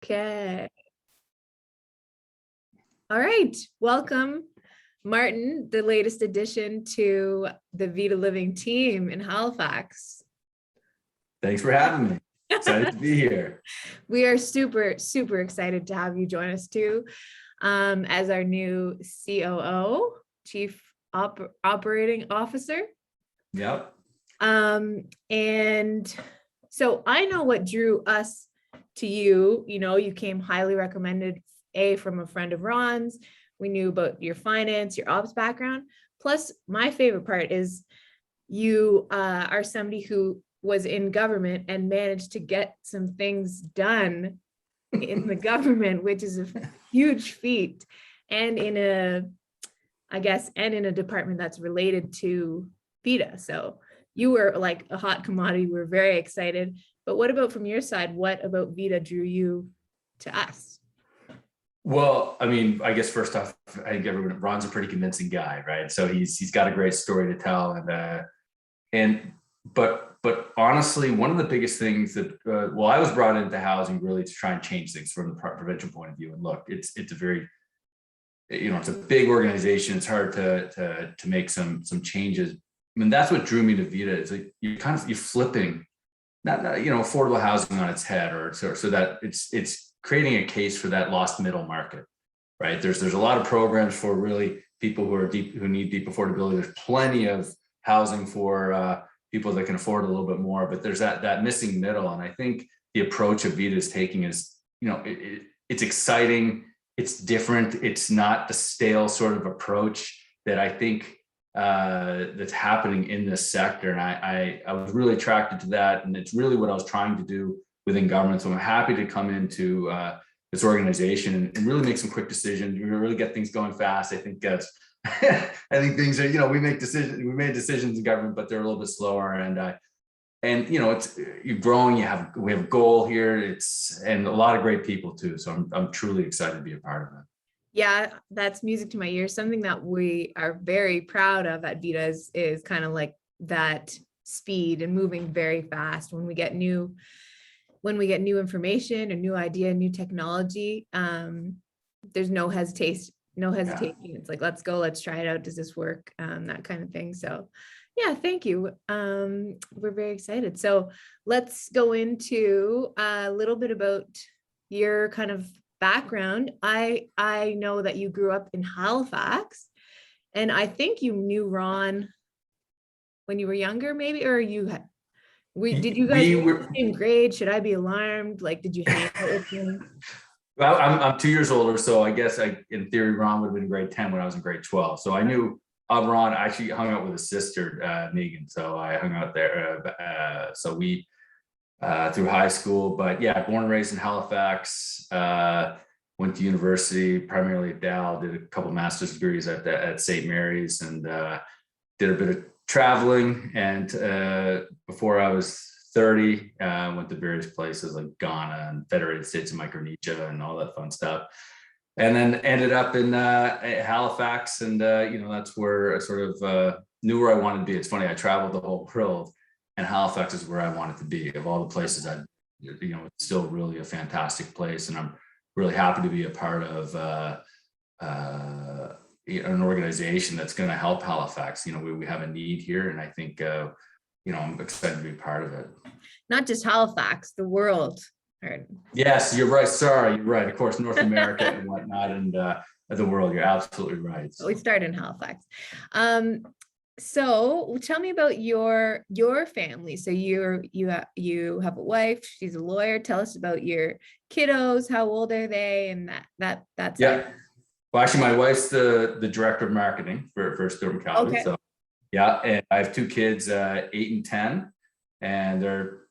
Okay. All right. Welcome, Martin, the latest addition to the VIDA Living team in Halifax. Thanks for having me. Excited to be here. We are super, super excited to have you join us too, as our new COO, Chief Operating Officer. Yep. And so I know what drew us to you. You know, you came highly recommended, from a friend of Ron's. We knew about your finance, your ops background. Plus, my favorite part is you are somebody who was in government and managed to get some things done in the government, which is a huge feat. And in a department that's related to VIDA. So you were like a hot commodity. We're very excited. But what about from your side? What about VIDA drew you to us? Well, I mean, I guess first off, I think Ron's a pretty convincing guy, right? So he's got a great story to tell, but honestly, one of the biggest things that I was brought into housing really to try and change things from the provincial point of view. And look, it's a very, it's a big organization. It's hard to make some changes. I mean, that's what drew me to VIDA. Is like you're flipping not affordable housing on its head, or so that it's creating a case for that lost middle market, right? There's a lot of programs for really people who need deep affordability. There's plenty of housing for people that can afford a little bit more, but there's that missing middle. And I think the approach that VIDA is taking is, it's exciting, it's different, it's not the stale sort of approach that I think that's happening in this sector. And I was really attracted to that, and it's really what I was trying to do within government. So I'm happy to come into this organization and really make some quick decisions. We really get things going fast. I think that's, I think things are, we made decisions in government, but they're a little bit slower. And it's, you're growing, we have a goal here. And a lot of great people too. So I'm truly excited to be a part of it. Yeah, that's music to my ears. Something that we are very proud of at VIDA is kind of like that speed and moving very fast. When we get new information, a new idea, new technology, there's no hesitation. Yeah. It's like, let's go, let's try it out. Does this work? That kind of thing. So yeah, thank you. We're very excited. So let's go into a little bit about your kind of background. I know that you grew up in Halifax, and I think you knew Ron when you were younger, maybe, or did you guys were in the same grade? Should I be alarmed? Like, did you hang out with him? Well, I'm 2 years older, so I guess in theory, Ron would have been in grade 10 when I was in grade 12. So I knew of Ron. I actually hung out with his sister, Megan. So I hung out there. So we through high school, but yeah, born and raised in Halifax. Went to university, primarily at Dal. Did a couple master's degrees at St. Mary's, and did a bit of traveling. And before I was 30, went to various places like Ghana and Federated States of Micronesia and all that fun stuff. And then ended up in Halifax, and that's where I sort of knew where I wanted to be. It's funny, I traveled the whole world, and Halifax is where I wanted to be. Of all the places, it's still really a fantastic place, and I'm really happy to be a part of an organization that's going to help Halifax. We have a need here, and I think I'm excited to be part of it. Not just Halifax, the world. Yes, you're right. Sorry, you're right. Of course, North America and whatnot, and the world. You're absolutely right. So we started in Halifax. So tell me about your family. So you have a wife. She's a lawyer. Tell us about your kiddos. How old are they? And that's yeah. Well, actually, my wife's the director of marketing for Stewart McCalvy. Okay. So yeah, and I have two kids, 8 and 10, and they're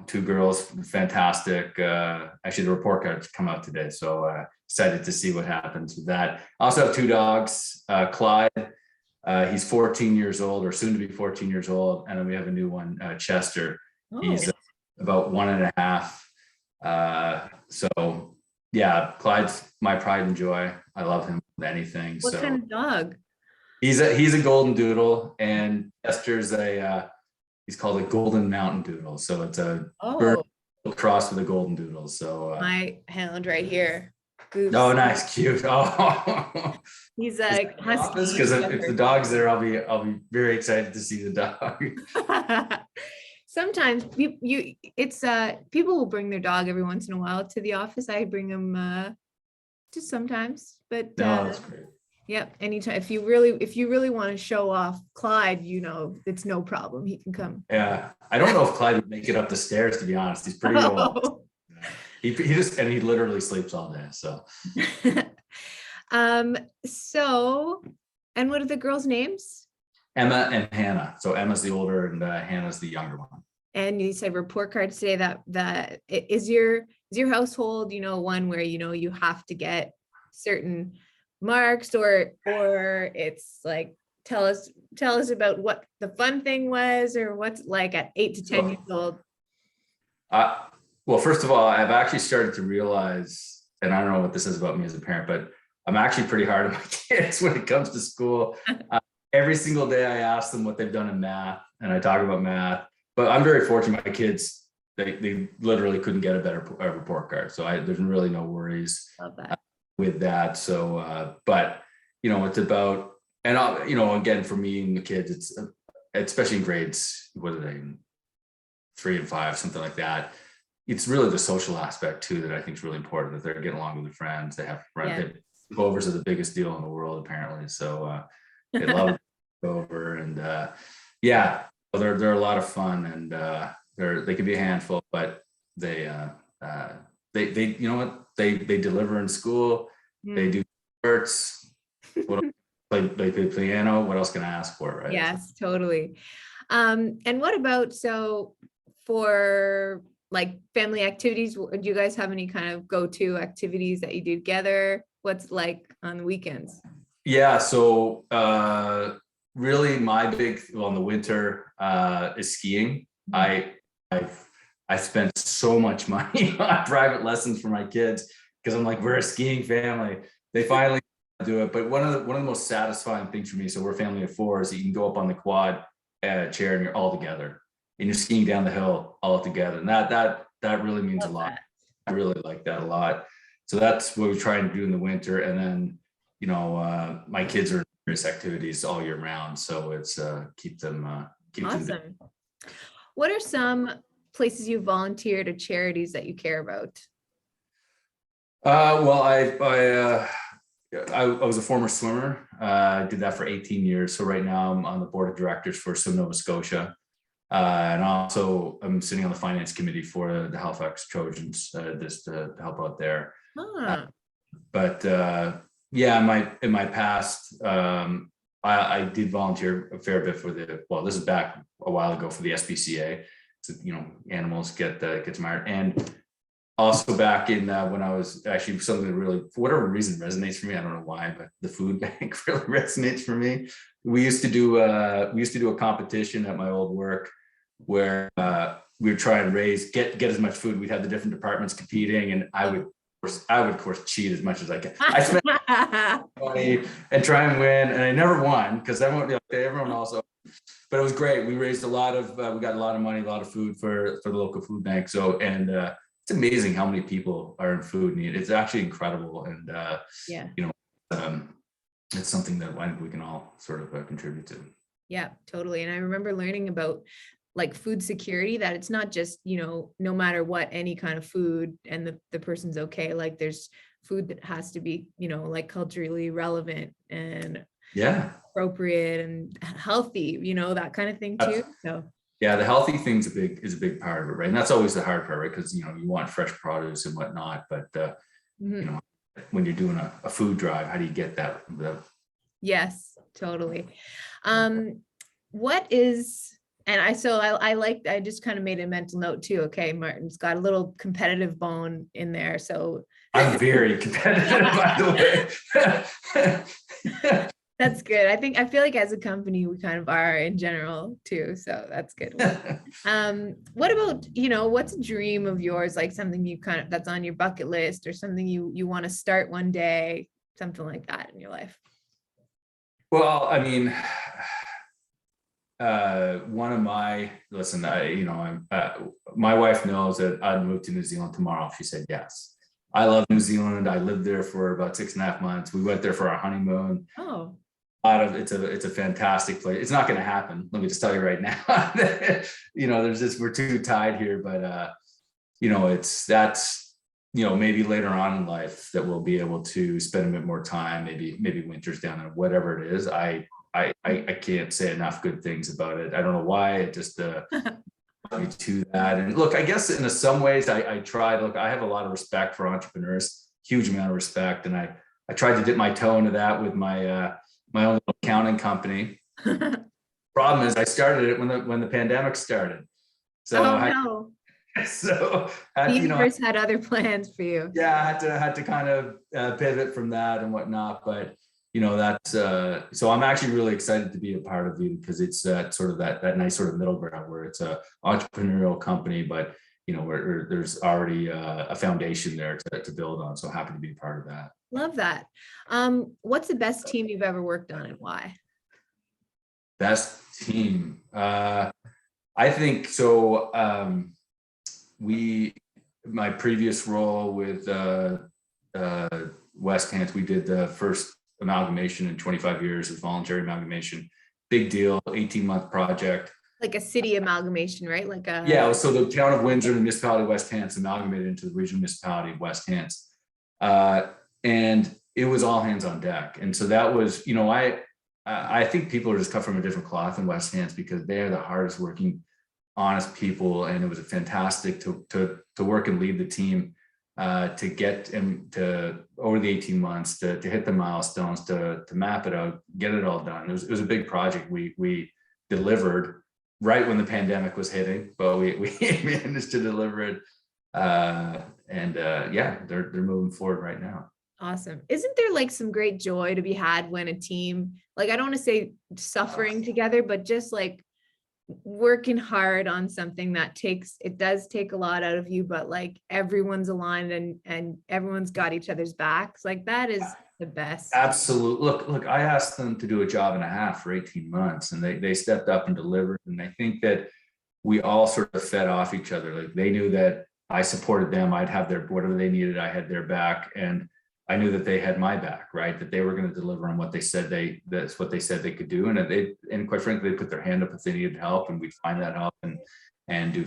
two girls, fantastic. Actually, the report cards come out today, so excited to see what happens with that. I also have two dogs, Clyde. He's 14 years old, or soon to be 14 years old. And then we have a new one, Chester. Oh. He's about 1.5. So yeah, Clyde's my pride and joy. I love him with anything. What kind of dog? He's a golden doodle, and Chester's he's called a golden mountain doodle. So it's a bird cross with a golden doodle. So My hound right here. Goose. oh, nice, cute. Oh, He's like husky. because if the dog's there, I'll be very excited to see the dog. Sometimes it's people will bring their dog every once in a while to the office. I bring them just sometimes, but No, that's great. yep, anytime. If you really want to show off Clyde, it's no problem. He can come. Yeah, I don't know if Clyde would make it up the stairs. To be honest, he's pretty old. He literally sleeps all day. So, so, and what are the girls' names? Emma and Hannah. So Emma's the older and Hannah's the younger one. And you said report cards today. That is your household, one where you have to get certain marks, or it's like tell us about what the fun thing was, or what's like at 8 to 10 years old. Well, first of all, I've actually started to realize, and I don't know what this is about me as a parent, but I'm actually pretty hard on my kids when it comes to school. Every single day I ask them what they've done in math, and I talk about math. But I'm very fortunate. My kids, they literally couldn't get a better report card. So there's really no worries with that. So, but it's about, and again, for me and the kids, it's especially in grades, what are they, 3 and 5, something like that. It's really the social aspect too that I think is really important, that they're getting along with their friends. They have friends. Yeah. Overs are the biggest deal in the world, apparently. So they love over, and yeah, they're a lot of fun, and they can be a handful, but they you know what, they deliver in school. They do sports. They play piano. What else can I ask for, right? Yes, totally. And what about, so for like family activities, do you guys have any kind of go-to activities that you do together? What's like on the weekends? Yeah, so really my big, well, in the winter is skiing. I spent so much money on private lessons for my kids because I'm like, we're a skiing family. They finally do it. But one of the most satisfying things for me, so we're a family of 4, is that you can go up on the quad chair and you're all together, and you're skiing down the hill all together, and that really means a lot. I really like that a lot. So that's what we try and do in the winter, and then my kids are in various activities all year round, so it's keep them awesome. What are some places you volunteered, or charities that you care about? Well, I was a former swimmer. I did that for 18 years. So right now I'm on the board of directors for Swim Nova Scotia. And also I'm sitting on the finance committee for the Halifax Trojans, just to help out there. But yeah, in my past, I did volunteer a fair bit for this is back a while ago, for the SPCA. So, animals get admired. And also back in when I was actually, something that really, for whatever reason, resonates for me. I don't know why, but the food bank really resonates for me. We used to do a competition at my old work where we would try and get as much food. We'd have the different departments competing, and I would of course cheat as much as I can. I spent money and try and win, and I never won because everyone also. But it was great. We raised we got a lot of money, a lot of food for the local food bank. So, and it's amazing how many people are in food need. It's actually incredible, and it's something that I think we can all sort of contribute to. Yeah, totally. And I remember learning about like food security, that it's not just, no matter what, any kind of food, and the person's okay. Like there's food that has to be, like culturally relevant and appropriate and healthy, that kind of thing too. So yeah, the healthy thing's is a big part of it, right? And that's always the hard part, right? Because you want fresh produce and whatnot, but when you're doing a food drive, how do you get that? Yes, totally. What is, and I just kind of made a mental note too. Okay, Martin's got a little competitive bone in there, so I'm very competitive, by the way. That's good. I feel like as a company, we kind of are in general too. So that's good. What about, what's a dream of yours? Like something you that's on your bucket list, or something you want to start one day, something like that in your life? Well, I mean, one of my, listen, my wife knows that I'd move to New Zealand tomorrow. She said yes. I love New Zealand. I lived there for about 6.5 months. We went there for our honeymoon. Oh, It's a fantastic place. It's not going to happen. Let me just tell you right now. There's just, we're too tied here, but that's maybe later on in life that we'll be able to spend a bit more time, maybe winters down there, whatever it is. I can't say enough good things about it. I don't know why. It just brought me to that. And look, I guess in some ways I tried. Look, I have a lot of respect for entrepreneurs, huge amount of respect, and I tried to dip my toe into that with my my own accounting company. Problem is, I started it when the pandemic started. So no. So the universe had other plans for you. Yeah, I had to kind of pivot from that and whatnot. But that's so I'm actually really excited to be a part of VIDA, because it's sort of that nice sort of middle ground where it's a entrepreneurial company, but where there's already a foundation there to build on. So happy to be a part of that. Love that. What's the best team you've ever worked on and why? Best team. I think so. My previous role with West Hants, we did the first amalgamation in 25 years of voluntary amalgamation. Big deal, 18-month project. Like a city amalgamation, right? Yeah, so the town of Windsor and the municipality of West Hants amalgamated into the regional municipality of West Hants. And it was all hands on deck. And so that was, I think people are just cut from a different cloth in West Hants, because they are the hardest working, honest people. And it was fantastic to work and lead the team to get to over the 18 months to hit the milestones, to map it out, get it all done. It was a big project. We delivered right when the pandemic was hitting, but we managed to deliver it. Yeah, they're moving forward right now. Awesome. Isn't there like some great joy to be had when a team, like, I don't want to say suffering together, but just like working hard on something that does take a lot out of you, but like everyone's aligned and everyone's got each other's backs. Like that is the best. Absolutely. Look, I asked them to do a job and a half for 18 months and they stepped up and delivered. And I think that we all sort of fed off each other. Like they knew that I supported them. I'd have whatever they needed, I had their back. And I knew that they had my back, right? That they were going to deliver on what they said that's what they said they could do. And quite frankly, they put their hand up if they needed help, and we'd find that help and do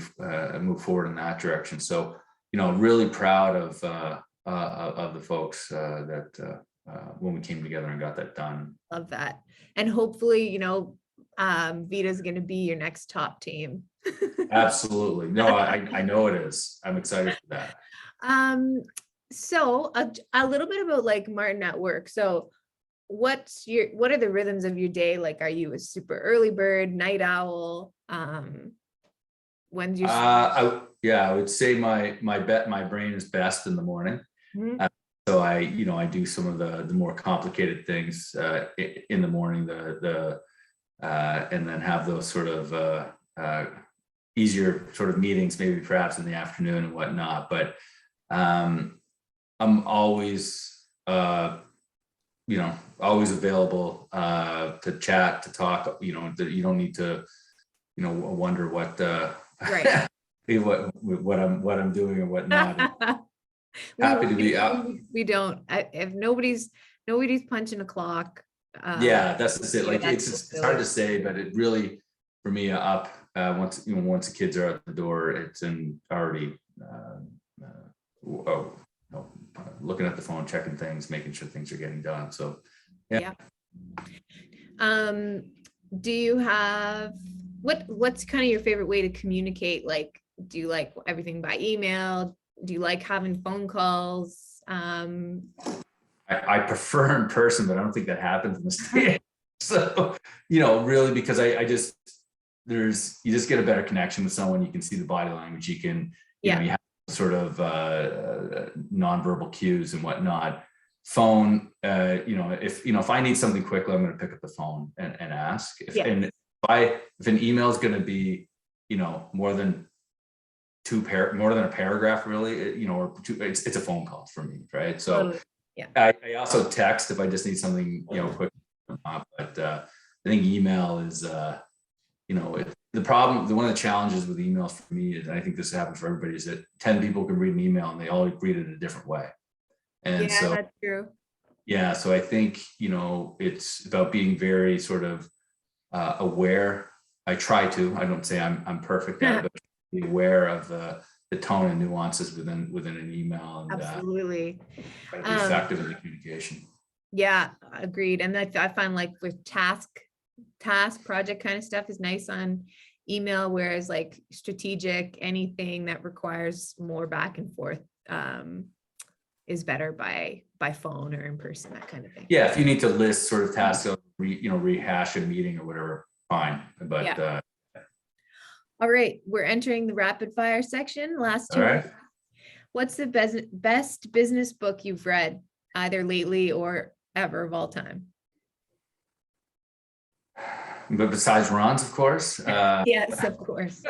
move forward in that direction. So, really proud of the folks that when we came together and got that done. Love that. And hopefully, VIDA is going to be your next top team. Absolutely. No, I know it is. I'm excited for that. So a little bit about like Martin at work. So what are the rhythms of your day? Like, are you a super early bird, night owl? When's your I would say my brain is best in the morning. Mm-hmm. So I do some of the more complicated things in the morning, and then have those sort of easier sort of meetings, maybe perhaps in the afternoon and whatnot. But I'm always, always available to chat, to talk. You don't need to, wonder what right. what I'm doing or whatnot. Happy to be out. We don't. If nobody's punching a clock. Yeah, that's it. Like it's hard to say, but it really, for me, once the kids are out the door, it's already. Looking at the phone, checking things, making sure things are getting done. So, yeah. Do you have what's kind of your favorite way to communicate? Like, do you like everything by email? Do you like having phone calls? I prefer in person, but I don't think that happens in the States. So, really, because you just get a better connection with someone. You can see the body language. You can, you have sort of nonverbal cues and whatnot. Phone, if I need something quickly, I'm going to pick up the phone and ask. If an email is going to be, more than a paragraph, really, or it's a phone call for me, right? So I also text if I just need something, quick. But I think email is the problem, one of the challenges with emails for me is, and I think this happens for everybody, is that 10 people can read an email and they all read it in a different way. And Yeah, so, that's true. yeah, so I think, it's about being very sort of aware. I don't say I'm perfect at it, but be aware of the tone and nuances within an email, and Absolutely. try to be effective in the communication. Yeah, agreed. And I find like with task project kind of stuff is nice on email, whereas like strategic, anything that requires more back and forth is better by phone or in person, that kind of thing. Yeah, if you need to list sort of tasks, rehash a meeting or whatever, fine. But Yeah. All right, we're entering the rapid fire section. Last two. all right. What's the best business book you've read, either lately or ever of all time? But besides Ron's, of course. Yes, of course.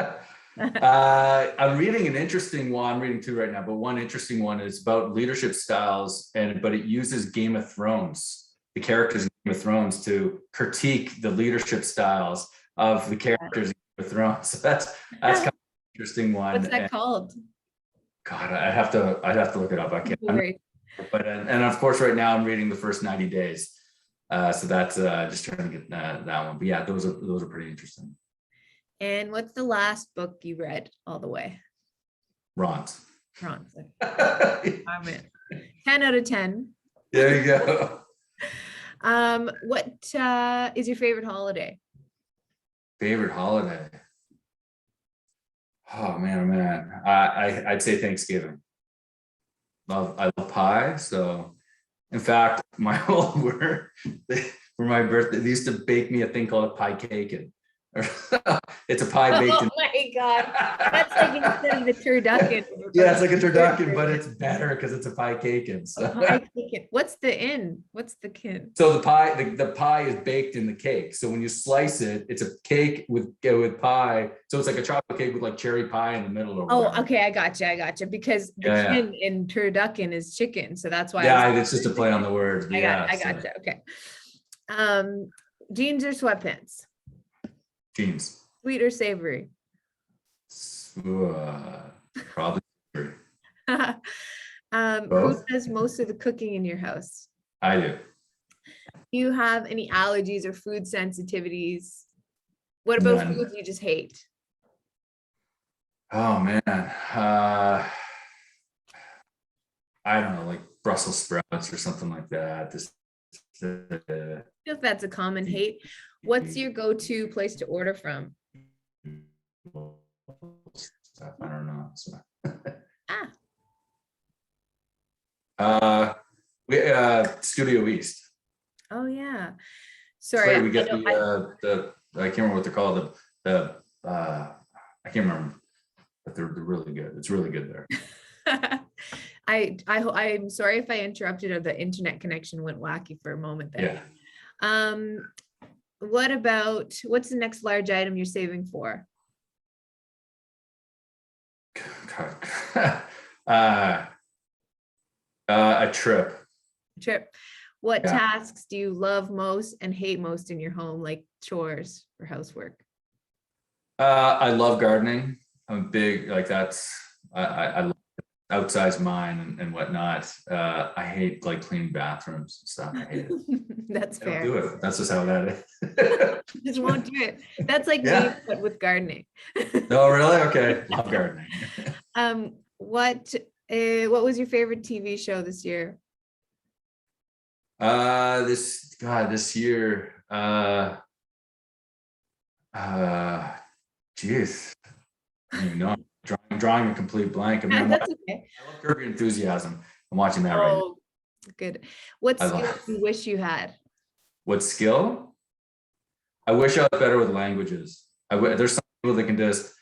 I'm reading an interesting one. I'm reading two right now, but one interesting one is about leadership styles, but it uses Game of Thrones, the characters in Game of Thrones, to critique the leadership styles of the characters in Game of Thrones. So that's kind of an interesting one. What's that called? God, I'd have to look it up. I can't. But and of course, right now I'm reading the first 90 days. So that's just trying to get that one. But yeah, those are pretty interesting. And what's the last book you read all the way? Ron's. 10 out of 10. There you go. What is your favorite holiday? Favorite holiday? Oh man. I'd say Thanksgiving. I love pie. So in fact, my old work for my birthday, they used to bake me a thing called a pie cake. It's a pie baked in. Oh my God. That's like instead of the turducken. Yeah, it's like a turducken, but it's better because it's a pie cake. So. What's the kin? So the pie is baked in the cake. So when you slice it, it's a cake with pie. So it's like a chocolate cake with like cherry pie in the middle. Oh, okay. I gotcha. Because the kin in turducken is chicken. So that's why. Yeah, it's just a play on the words. I gotcha. Okay. Jeans or sweatpants? Jeans. Sweet or savory? Probably savory. Who does most of the cooking in your house? I do. Do you have any allergies or food sensitivities? What about foods you just hate? Oh man. I don't know, like Brussels sprouts or something like that. If that's a common hate. What's your go-to place to order from? I don't know. Studio East. Oh yeah. Sorry. So we get the I can't remember what they're called. I can't remember, but they're really good. It's really good there. I'm sorry if I interrupted or the internet connection went wacky for a moment there. Yeah. What's the next large item you're saving for? A trip. What tasks do you love most and hate most in your home, like chores or housework? I love gardening. I'm big, like that's, I love outsized mine and whatnot. I hate like cleaning bathrooms and stuff. I hate it. That's fair. Do it. That's just how that is. Just won't do it. That's like me, but with gardening. No, really? Okay. Love gardening. What was your favorite TV show this year? This year, geez, I don't even know. I'm drawing a complete blank. I mean, That's okay. I love Curb Your Enthusiasm. I'm watching that right now. Good. What skill do you wish you had? What skill? I wish I was better with languages. There's some people that can just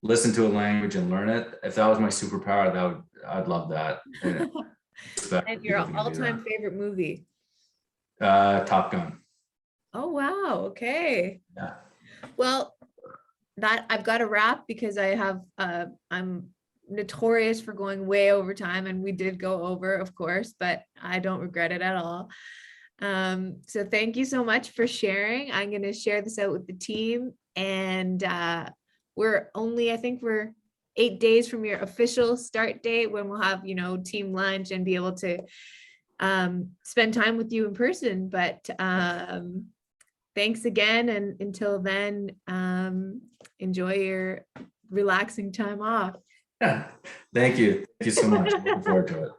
listen to a language and learn it. If that was my superpower, I'd love that. And your all-time favorite movie? Top Gun. Oh wow. Okay. Yeah. Well, that I've got to wrap because I'm notorious for going way over time, and we did go over, of course, but I don't regret it at all. So thank you so much for sharing. I'm going to share this out with the team. And I think we're 8 days from your official start date, when we'll have, team lunch and be able to spend time with you in person. But thanks again. And until then, enjoy your relaxing time off. Yeah. Thank you. Thank you so much. Looking forward to it.